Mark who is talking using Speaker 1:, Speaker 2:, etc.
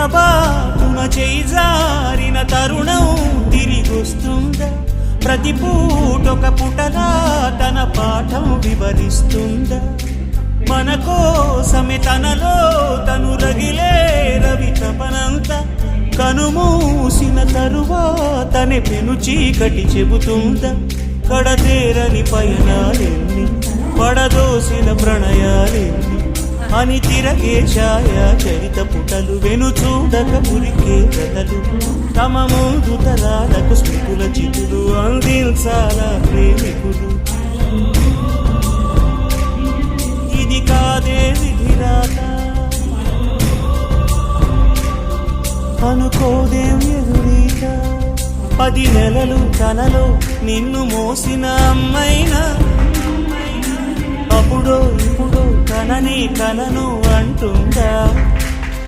Speaker 1: పొరపాటున చేజారిన తరుణం తిరిగొస్తుందా? ప్రతి పూటొక పుటలా తన పాఠం వివరిస్తుందా? మన కోసమే తనలో తను రగిలే రవి తపనంత కనుమూసిన తరువాతనే పెను చీకటి చెబుతుందా? కడతేరని పయనాలెన్ని పడదోసిన ప్రణయాలెన్ని అని తిరగే ఛాయా చరిత పుటలు వెను చూడక పురికే కథలు తమ ముందు తరాలకు స్మృతుల చితులు అందించాలా ప్రేమికులు. ఇది కాదే విధిరాత అనుకోదేం ఎదురీత. 10 నెలలు తనలో నిన్ను మోసిన అమ్మైనా అప్పుడో ఇప్పుడో కనని కనను అంటుందా?